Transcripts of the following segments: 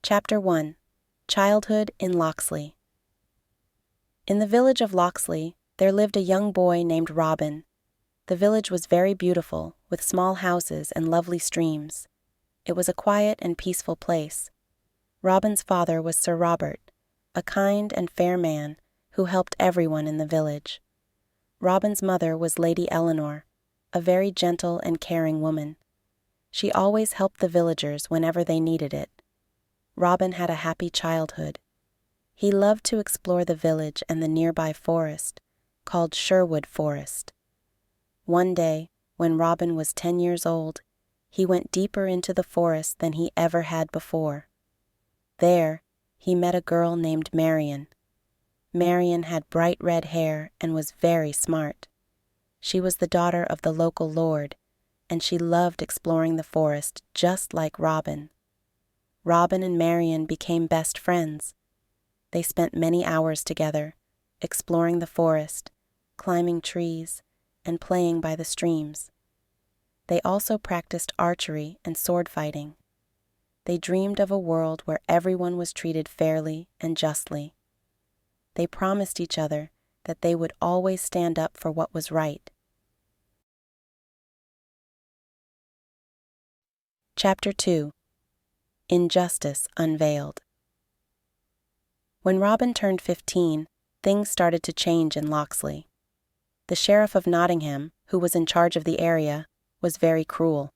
Chapter 1. Childhood in Locksley. In the village of Locksley, there lived a young boy named Robin. The village was very beautiful, with small houses and lovely streams. It was a quiet and peaceful place. Robin's father was Sir Robert, a kind and fair man who helped everyone in the village. Robin's mother was Lady Eleanor, a very gentle and caring woman. She always helped the villagers whenever they needed it. Robin had a happy childhood. He loved to explore the village and the nearby forest, called Sherwood Forest. One day, when Robin was 10 years old, he went deeper into the forest than he ever had before. There, he met a girl named Marian. Marian had bright red hair and was very smart. She was the daughter of the local lord, and she loved exploring the forest just like Robin. Robin and Marian became best friends. They spent many hours together, exploring the forest, climbing trees, and playing by the streams. They also practiced archery and sword fighting. They dreamed of a world where everyone was treated fairly and justly. They promised each other that they would always stand up for what was right. Chapter 2. Injustice Unveiled. When Robin turned 15, things started to change in Locksley. The sheriff of Nottingham, who was in charge of the area, was very cruel.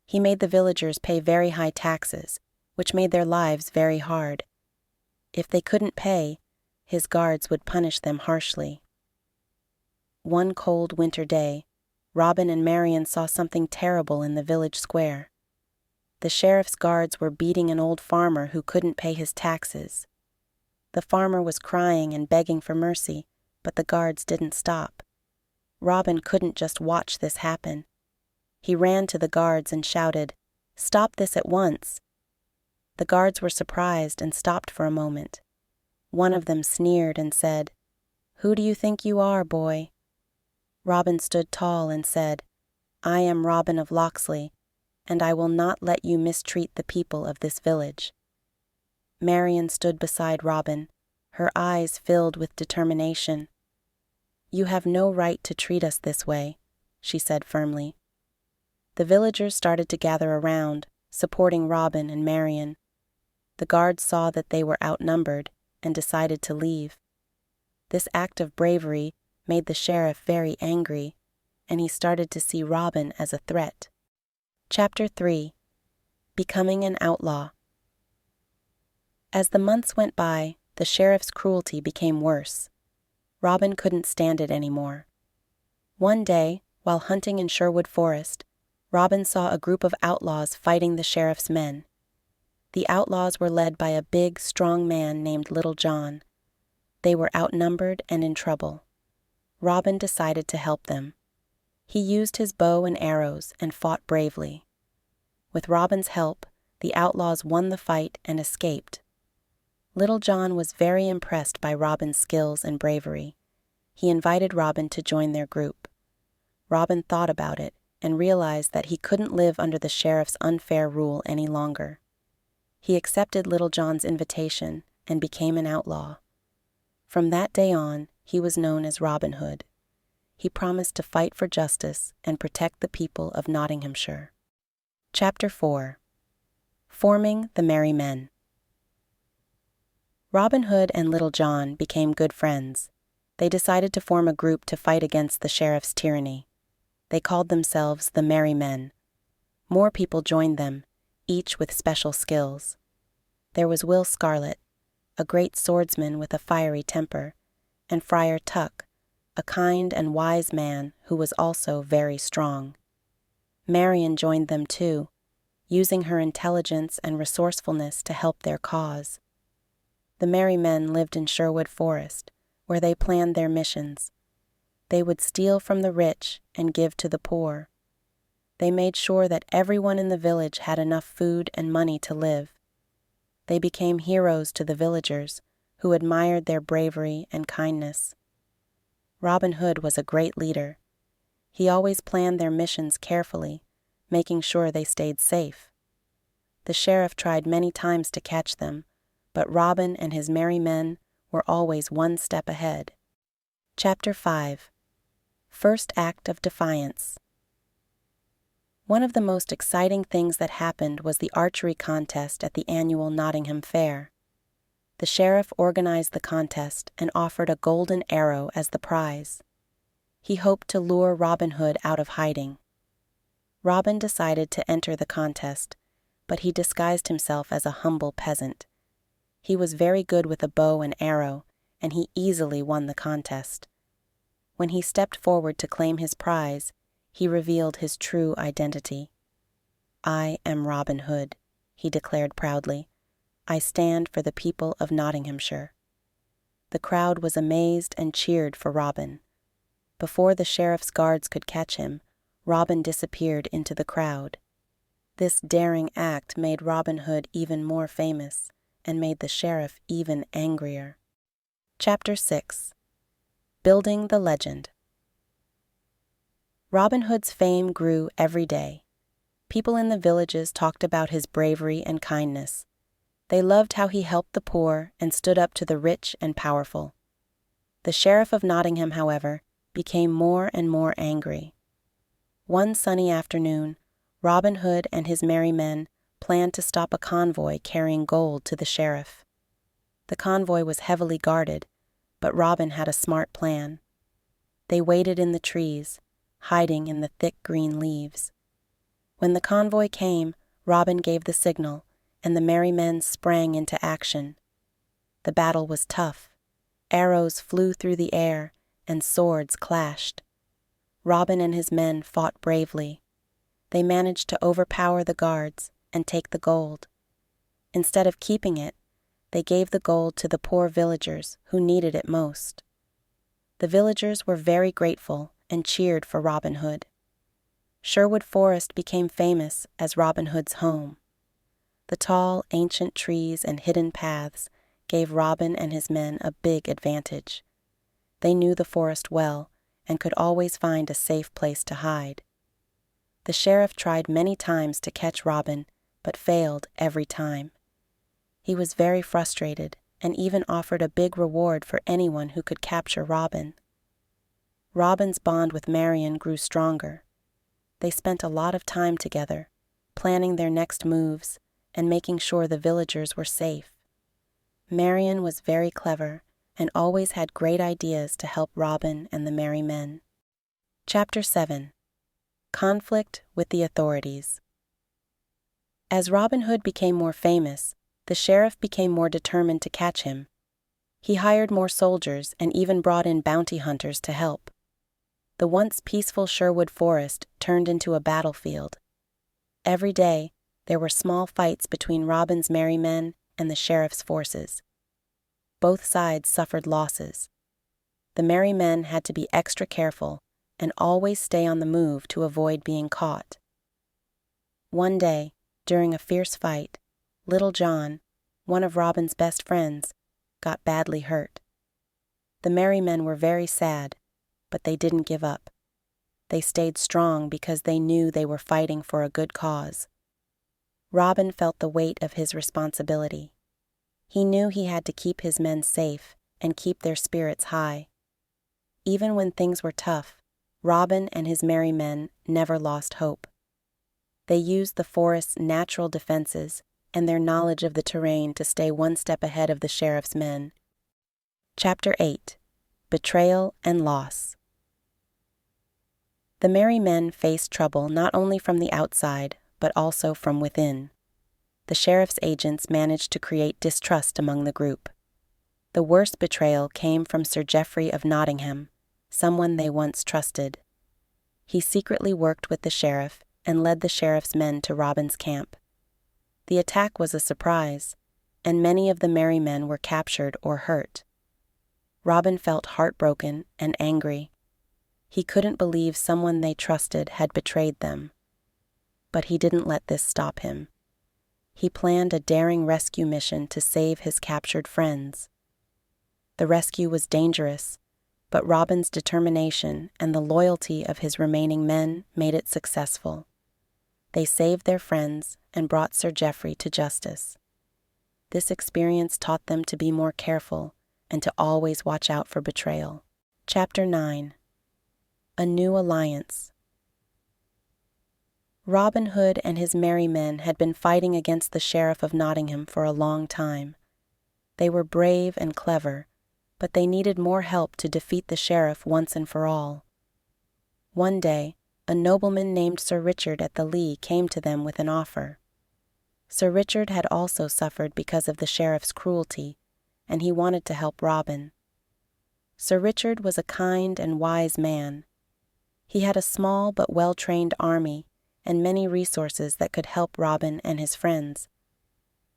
He made the villagers pay very high taxes, which made their lives very hard. If they couldn't pay, his guards would punish them harshly. One cold winter day, Robin and Marian saw something terrible in the village square. The sheriff's guards were beating an old farmer who couldn't pay his taxes. The farmer was crying and begging for mercy, but the guards didn't stop. Robin couldn't just watch this happen. He ran to the guards and shouted, "Stop this at once!" The guards were surprised and stopped for a moment. One of them sneered and said, "Who do you think you are, boy?" Robin stood tall and said, "I am Robin of Locksley, and I will not let you mistreat the people of this village." Marian stood beside Robin, her eyes filled with determination. "You have no right to treat us this way," she said firmly. The villagers started to gather around, supporting Robin and Marian. The guards saw that they were outnumbered and decided to leave. This act of bravery made the sheriff very angry, and he started to see Robin as a threat. Chapter 3. Becoming an Outlaw. As the months went by, the sheriff's cruelty became worse. Robin couldn't stand it anymore. One day, while hunting in Sherwood Forest, Robin saw a group of outlaws fighting the sheriff's men. The outlaws were led by a big, strong man named Little John. They were outnumbered and in trouble. Robin decided to help them. He used his bow and arrows and fought bravely. With Robin's help, the outlaws won the fight and escaped. Little John was very impressed by Robin's skills and bravery. He invited Robin to join their group. Robin thought about it and realized that he couldn't live under the sheriff's unfair rule any longer. He accepted Little John's invitation and became an outlaw. From that day on, he was known as Robin Hood. He promised to fight for justice and protect the people of Nottinghamshire. Chapter 4. Forming the Merry Men. Robin Hood and Little John became good friends. They decided to form a group to fight against the sheriff's tyranny. They called themselves the Merry Men. More people joined them, each with special skills. There was Will Scarlet, a great swordsman with a fiery temper, and Friar Tuck, a kind and wise man who was also very strong. Marian joined them too, using her intelligence and resourcefulness to help their cause. The Merry Men lived in Sherwood Forest, where they planned their missions. They would steal from the rich and give to the poor. They made sure that everyone in the village had enough food and money to live. They became heroes to the villagers, who admired their bravery and kindness. Robin Hood was a great leader. He always planned their missions carefully, making sure they stayed safe. The sheriff tried many times to catch them, but Robin and his merry men were always one step ahead. Chapter 5. First Act of Defiance. One of the most exciting things that happened was the archery contest at the annual Nottingham Fair. The sheriff organized the contest and offered a golden arrow as the prize. He hoped to lure Robin Hood out of hiding. Robin decided to enter the contest, but he disguised himself as a humble peasant. He was very good with a bow and arrow, and he easily won the contest. When he stepped forward to claim his prize, he revealed his true identity. "I am Robin Hood," he declared proudly. "I stand for the people of Nottinghamshire." The crowd was amazed and cheered for Robin. Before the sheriff's guards could catch him, Robin disappeared into the crowd. This daring act made Robin Hood even more famous and made the sheriff even angrier. Chapter 6. Building the Legend. Robin Hood's fame grew every day. People in the villages talked about his bravery and kindness. They loved how he helped the poor and stood up to the rich and powerful. The sheriff of Nottingham, however, became more and more angry. One sunny afternoon, Robin Hood and his merry men planned to stop a convoy carrying gold to the sheriff. The convoy was heavily guarded, but Robin had a smart plan. They waited in the trees, hiding in the thick green leaves. When the convoy came, Robin gave the signal, and the merry men sprang into action. The battle was tough. Arrows flew through the air, and swords clashed. Robin and his men fought bravely. They managed to overpower the guards and take the gold. Instead of keeping it, they gave the gold to the poor villagers who needed it most. The villagers were very grateful and cheered for Robin Hood. Sherwood Forest became famous as Robin Hood's home. The tall, ancient trees and hidden paths gave Robin and his men a big advantage. They knew the forest well and could always find a safe place to hide. The sheriff tried many times to catch Robin, but failed every time. He was very frustrated and even offered a big reward for anyone who could capture Robin. Robin's bond with Marian grew stronger. They spent a lot of time together, planning their next moves and making sure the villagers were safe. Marian was very clever and always had great ideas to help Robin and the merry men. Chapter 7. Conflict with the authorities. As Robin Hood became more famous, the sheriff became more determined to catch him. He hired more soldiers and even brought in bounty hunters to help. The once peaceful Sherwood Forest turned into a battlefield. Every day, there were small fights between Robin's merry men and the sheriff's forces. Both sides suffered losses. The merry men had to be extra careful and always stay on the move to avoid being caught. One day, during a fierce fight, Little John, one of Robin's best friends, got badly hurt. The merry men were very sad, but they didn't give up. They stayed strong because they knew they were fighting for a good cause. Robin felt the weight of his responsibility. He knew he had to keep his men safe and keep their spirits high. Even when things were tough, Robin and his merry men never lost hope. They used the forest's natural defenses and their knowledge of the terrain to stay one step ahead of the sheriff's men. Chapter 8. Betrayal and Loss. The merry men faced trouble not only from the outside, but also from within. The sheriff's agents managed to create distrust among the group. The worst betrayal came from Sir Geoffrey of Nottingham, someone they once trusted. He secretly worked with the sheriff and led the sheriff's men to Robin's camp. The attack was a surprise, and many of the merry men were captured or hurt. Robin felt heartbroken and angry. He couldn't believe someone they trusted had betrayed them. But he didn't let this stop him. He planned a daring rescue mission to save his captured friends. The rescue was dangerous, but Robin's determination and the loyalty of his remaining men made it successful. They saved their friends and brought Sir Geoffrey to justice. This experience taught them to be more careful and to always watch out for betrayal. Chapter 9. A New Alliance. Robin Hood and his merry men had been fighting against the Sheriff of Nottingham for a long time. They were brave and clever, but they needed more help to defeat the sheriff once and for all. One day, a nobleman named Sir Richard at the Lee came to them with an offer. Sir Richard had also suffered because of the sheriff's cruelty, and he wanted to help Robin. Sir Richard was a kind and wise man. He had a small but well-trained army and many resources that could help Robin and his friends.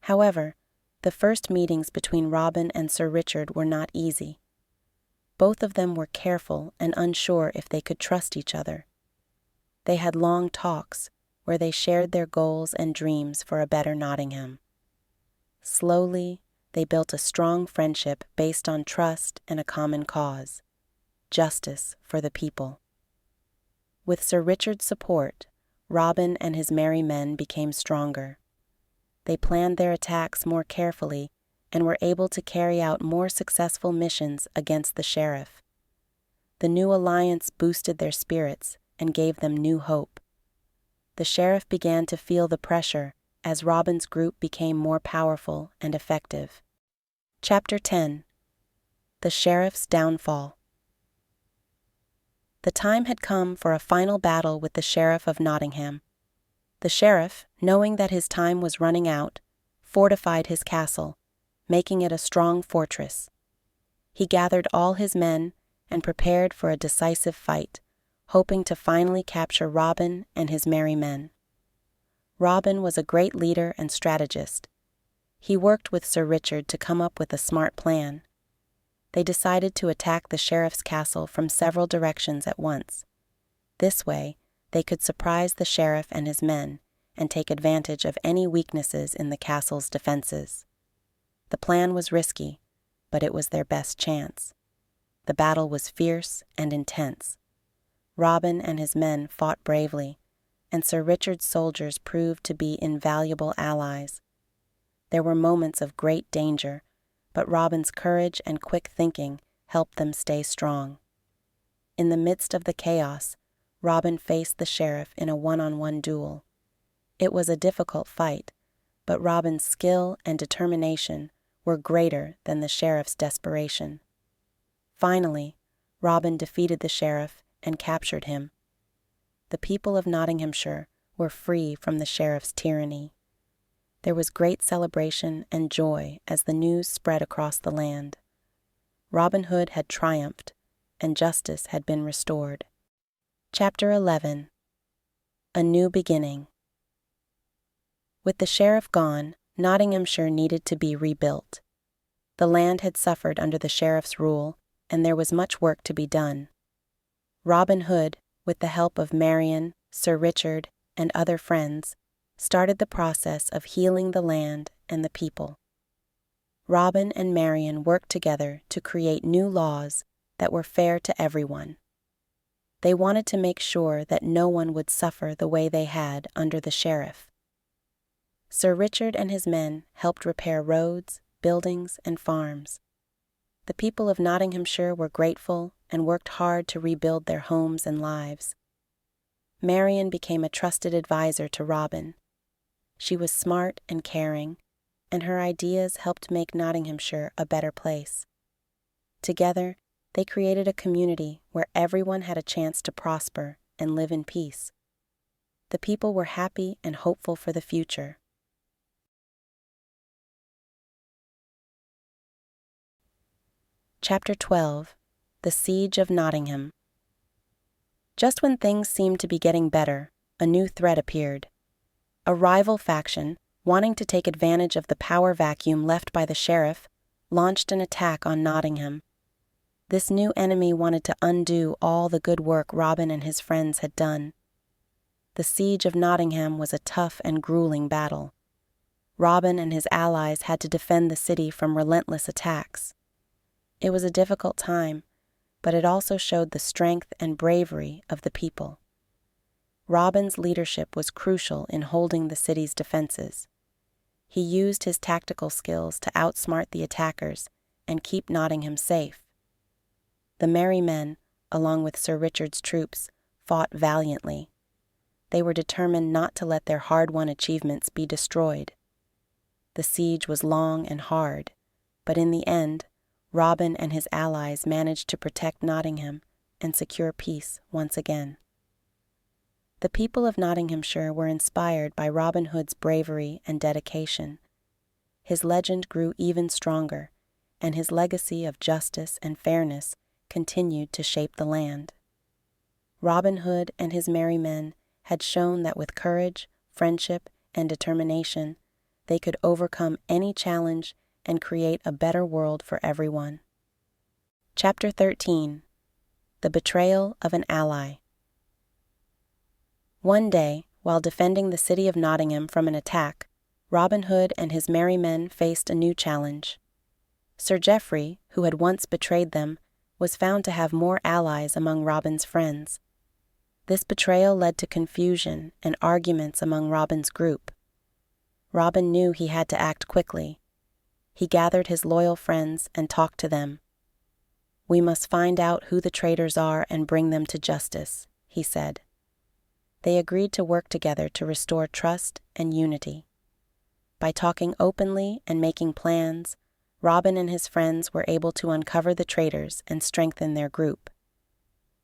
However, the first meetings between Robin and Sir Richard were not easy. Both of them were careful and unsure if they could trust each other. They had long talks where they shared their goals and dreams for a better Nottingham. Slowly, they built a strong friendship based on trust and a common cause: justice for the people. With Sir Richard's support, Robin and his merry men became stronger. They planned their attacks more carefully and were able to carry out more successful missions against the sheriff. The new alliance boosted their spirits and gave them new hope. The sheriff began to feel the pressure as Robin's group became more powerful and effective. Chapter 10. The Sheriff's Downfall. The time had come for a final battle with the Sheriff of Nottingham. The sheriff, knowing that his time was running out, fortified his castle, making it a strong fortress. He gathered all his men and prepared for a decisive fight, hoping to finally capture Robin and his merry men. Robin was a great leader and strategist. He worked with Sir Richard to come up with a smart plan. They decided to attack the sheriff's castle from several directions at once. This way, they could surprise the sheriff and his men and take advantage of any weaknesses in the castle's defenses. The plan was risky, but it was their best chance. The battle was fierce and intense. Robin and his men fought bravely, and Sir Richard's soldiers proved to be invaluable allies. There were moments of great danger, but Robin's courage and quick thinking helped them stay strong. In the midst of the chaos, Robin faced the sheriff in a one-on-one duel. It was a difficult fight, but Robin's skill and determination were greater than the sheriff's desperation. Finally, Robin defeated the sheriff and captured him. The people of Nottinghamshire were free from the sheriff's tyranny. There was great celebration and joy as the news spread across the land. Robin Hood had triumphed, and justice had been restored. Chapter 11. A New Beginning. With the sheriff gone, Nottinghamshire needed to be rebuilt. The land had suffered under the sheriff's rule, and there was much work to be done. Robin Hood, with the help of Marian, Sir Richard, and other friends, started the process of healing the land and the people. Robin and Marian worked together to create new laws that were fair to everyone. They wanted to make sure that no one would suffer the way they had under the sheriff. Sir Richard and his men helped repair roads, buildings, and farms. The people of Nottinghamshire were grateful and worked hard to rebuild their homes and lives. Marian became a trusted advisor to Robin. She was smart and caring, and her ideas helped make Nottinghamshire a better place. Together, they created a community where everyone had a chance to prosper and live in peace. The people were happy and hopeful for the future. Chapter 12. The Siege of Nottingham. Just when things seemed to be getting better, a new threat appeared. A rival faction, wanting to take advantage of the power vacuum left by the sheriff, launched an attack on Nottingham. This new enemy wanted to undo all the good work Robin and his friends had done. The siege of Nottingham was a tough and grueling battle. Robin and his allies had to defend the city from relentless attacks. It was a difficult time, but it also showed the strength and bravery of the people. Robin's leadership was crucial in holding the city's defenses. He used his tactical skills to outsmart the attackers and keep Nottingham safe. The merry men, along with Sir Richard's troops, fought valiantly. They were determined not to let their hard-won achievements be destroyed. The siege was long and hard, but in the end, Robin and his allies managed to protect Nottingham and secure peace once again. The people of Nottinghamshire were inspired by Robin Hood's bravery and dedication. His legend grew even stronger, and his legacy of justice and fairness continued to shape the land. Robin Hood and his merry men had shown that with courage, friendship, and determination, they could overcome any challenge and create a better world for everyone. Chapter 13. The Betrayal of an Ally. One day, while defending the city of Nottingham from an attack, Robin Hood and his merry men faced a new challenge. Sir Geoffrey, who had once betrayed them, was found to have more allies among Robin's friends. This betrayal led to confusion and arguments among Robin's group. Robin knew he had to act quickly. He gathered his loyal friends and talked to them. "We must find out who the traitors are and bring them to justice," he said. They agreed to work together to restore trust and unity. By talking openly and making plans, Robin and his friends were able to uncover the traitors and strengthen their group.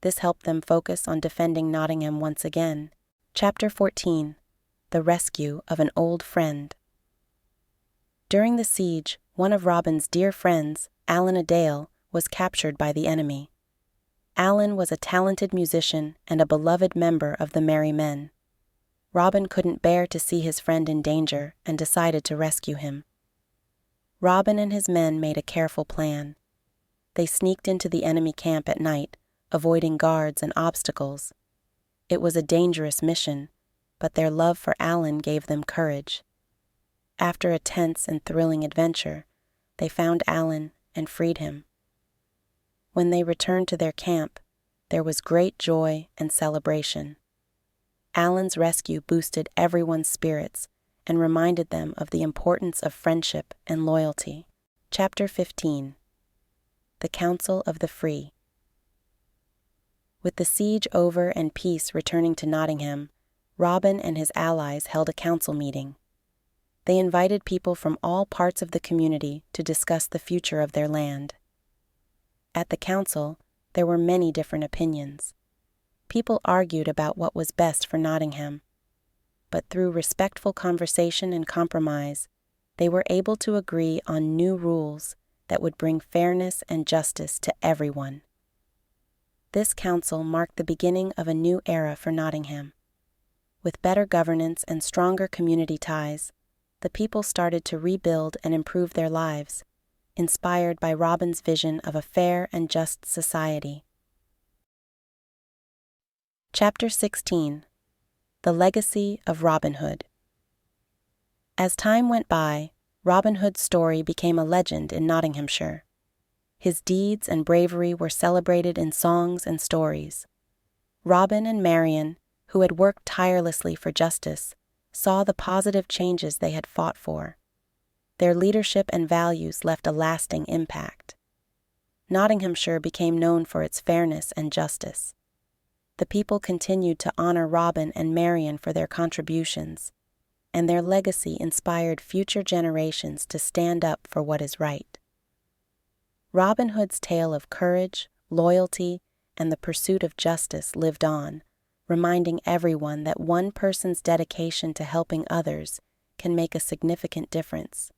This helped them focus on defending Nottingham once again. Chapter 14. The Rescue of an Old Friend. During the siege, one of Robin's dear friends, Allan a Dale, was captured by the enemy. Allan was a talented musician and a beloved member of the Merry Men. Robin couldn't bear to see his friend in danger and decided to rescue him. Robin and his men made a careful plan. They sneaked into the enemy camp at night, avoiding guards and obstacles. It was a dangerous mission, but their love for Allan gave them courage. After a tense and thrilling adventure, they found Allan and freed him. When they returned to their camp, there was great joy and celebration. Allan's rescue boosted everyone's spirits and reminded them of the importance of friendship and loyalty. Chapter 15. The Council of the Free. With the siege over and peace returning to Nottingham, Robin and his allies held a council meeting. They invited people from all parts of the community to discuss the future of their land. At the council, there were many different opinions. People argued about what was best for Nottingham, but through respectful conversation and compromise, they were able to agree on new rules that would bring fairness and justice to everyone. This council marked the beginning of a new era for Nottingham. With better governance and stronger community ties, the people started to rebuild and improve their lives, inspired by Robin's vision of a fair and just society. Chapter 16. The Legacy of Robin Hood. As time went by, Robin Hood's story became a legend in Nottinghamshire. His deeds and bravery were celebrated in songs and stories. Robin and Marian, who had worked tirelessly for justice, saw the positive changes they had fought for. Their leadership and values left a lasting impact. Nottinghamshire became known for its fairness and justice. The people continued to honor Robin and Marian for their contributions, and their legacy inspired future generations to stand up for what is right. Robin Hood's tale of courage, loyalty, and the pursuit of justice lived on, reminding everyone that one person's dedication to helping others can make a significant difference.